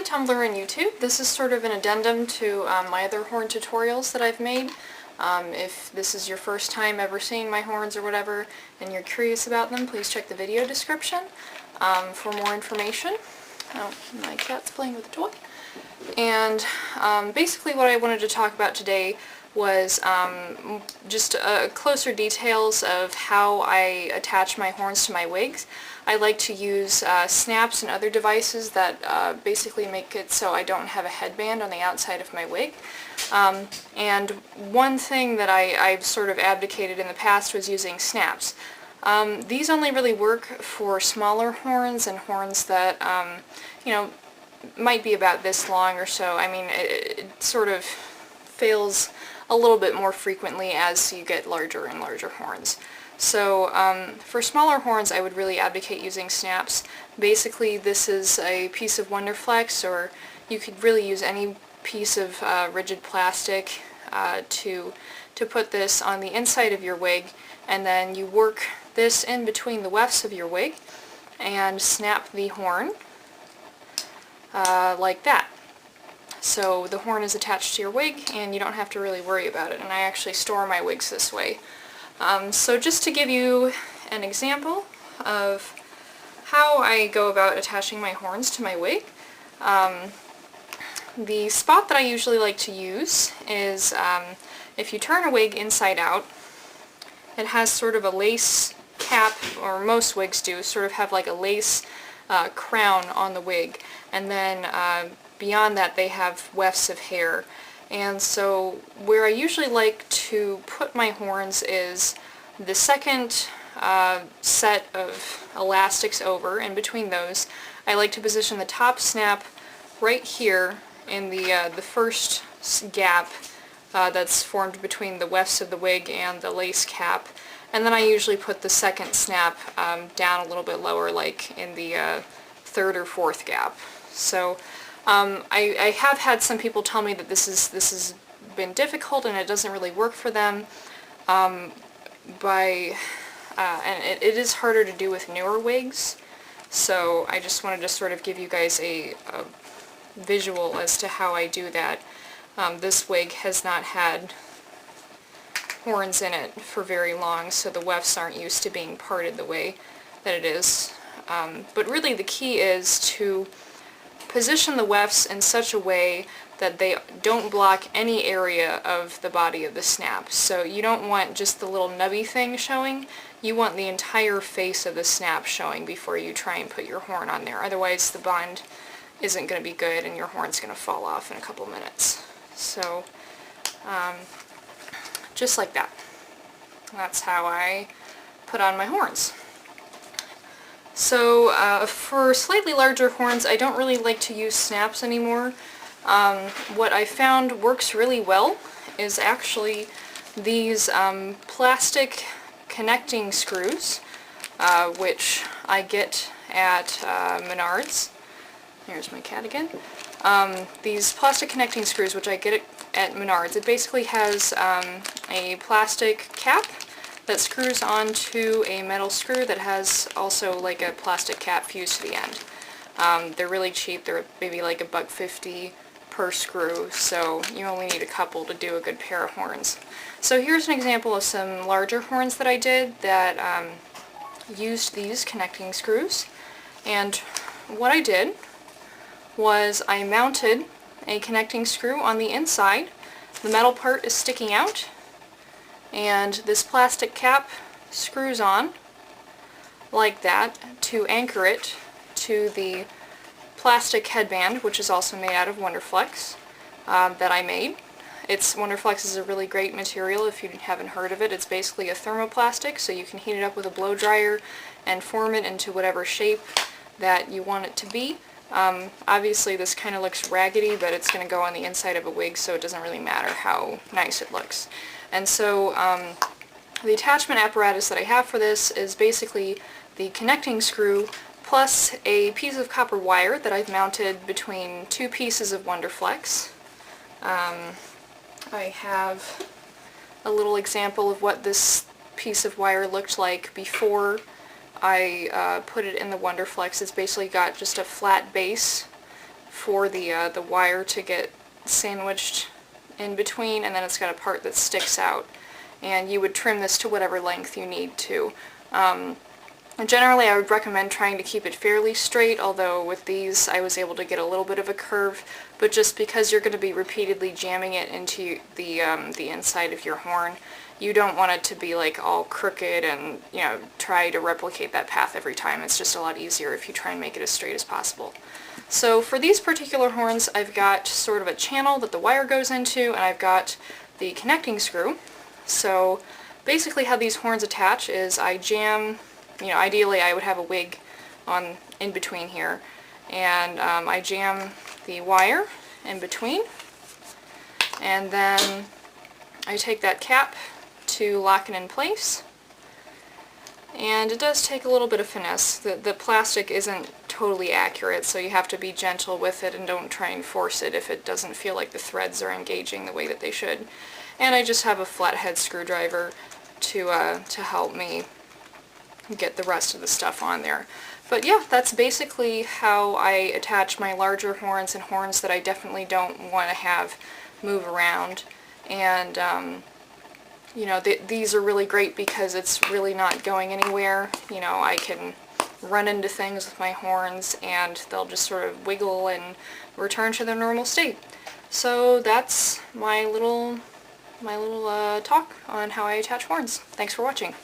Hi Tumblr and YouTube. This is sort of an addendum to my other horn tutorials that I've made. If this is your first time ever seeing my horns or whatever and you're curious about them, please check the video description for more information. Oh, my cat's playing with a toy. And basically what I wanted to talk about today was just closer details of how I attach my horns to my wigs. I like to use snaps and other devices that basically make it so I don't have a headband on the outside of my wig. And one thing that I've sort of abdicated in the past was using snaps. These only really work for smaller horns and horns that, you know, might be about this long or so. I mean, it sort of fails a little bit more frequently as you get larger and larger horns. So for smaller horns I would really advocate using snaps. Basically this is a piece of Wonderflex, or you could really use any piece of rigid plastic to put this on the inside of your wig, and then you work this in between the wefts of your wig and snap the horn like that. So the horn is attached to your wig and you don't have to really worry about it, and I actually store my wigs this way. So just to give you an example of how I go about attaching my horns to my wig, the spot that I usually like to use is if you turn a wig inside out, it has sort of a lace cap, or most wigs do, sort of have like a lace crown on the wig, and then beyond that they have wefts of hair. And so where I usually like to put my horns is the second set of elastics over. In between those, I like to position the top snap right here in the first gap that's formed between the wefts of the wig and the lace cap. And then I usually put the second snap down a little bit lower, like in the third or fourth gap. So I have had some people tell me that this has been difficult and it doesn't really work for them, and it is harder to do with newer wigs, so I just wanted to sort of give you guys a visual as to how I do that. This wig has not had horns in it for very long, so the wefts aren't used to being parted the way that it is. But really the key is to position the wefts in such a way that they don't block any area of the body of the snap. So you don't want just the little nubby thing showing, you want the entire face of the snap showing before you try and put your horn on there. Otherwise the bond isn't going to be good and your horn's going to fall off in a couple minutes. So just like that. That's how I put on my horns. So for slightly larger horns, I don't really like to use snaps anymore. What I found works really well is actually these plastic connecting screws, which I get at Menards. Here's my cat again. These plastic connecting screws, which I get at Menards, it basically has a plastic cap that screws onto a metal screw that has also like a plastic cap fused to the end. They're really cheap. They're maybe like $1.50 per screw, so you only need a couple to do a good pair of horns. So here's an example of some larger horns that I did that used these connecting screws. And what I did was I mounted a connecting screw on the inside. The metal part is sticking out, and this plastic cap screws on like that to anchor it to the plastic headband, which is also made out of Wonderflex, that I made. Wonderflex is a really great material if you haven't heard of it. It's basically a thermoplastic, so you can heat it up with a blow dryer and form it into whatever shape that you want it to be. Obviously this kind of looks raggedy, but it's going to go on the inside of a wig, so it doesn't really matter how nice it looks. And so the attachment apparatus that I have for this is basically the connecting screw plus a piece of copper wire that I've mounted between two pieces of Wonderflex. I have a little example of what this piece of wire looked like before I put it in the Wonderflex. It's basically got just a flat base for the wire to get sandwiched in between, and then it's got a part that sticks out. And you would trim this to whatever length you need to. And generally I would recommend trying to keep it fairly straight, although with these I was able to get a little bit of a curve, but just because you're going to be repeatedly jamming it into the inside of your horn, you don't want it to be like all crooked and, you know, try to replicate that path every time. It's just a lot easier if you try and make it as straight as possible. So for these particular horns, I've got sort of a channel that the wire goes into, and I've got the connecting screw. So basically how these horns attach is I jam, you know, ideally I would have a wig on in between here, and I jam the wire in between, and then I take that cap to lock it in place. And it does take a little bit of finesse. The plastic isn't totally accurate, so you have to be gentle with it and don't try and force it if it doesn't feel like the threads are engaging the way that they should. And I just have a flathead screwdriver to help me get the rest of the stuff on there. But yeah, that's basically how I attach my larger horns and horns that I definitely don't want to have move around. And you know, these are really great because it's really not going anywhere. You know, I can run into things with my horns and they'll just sort of wiggle and return to their normal state. So that's my little talk on how I attach horns. Thanks for watching.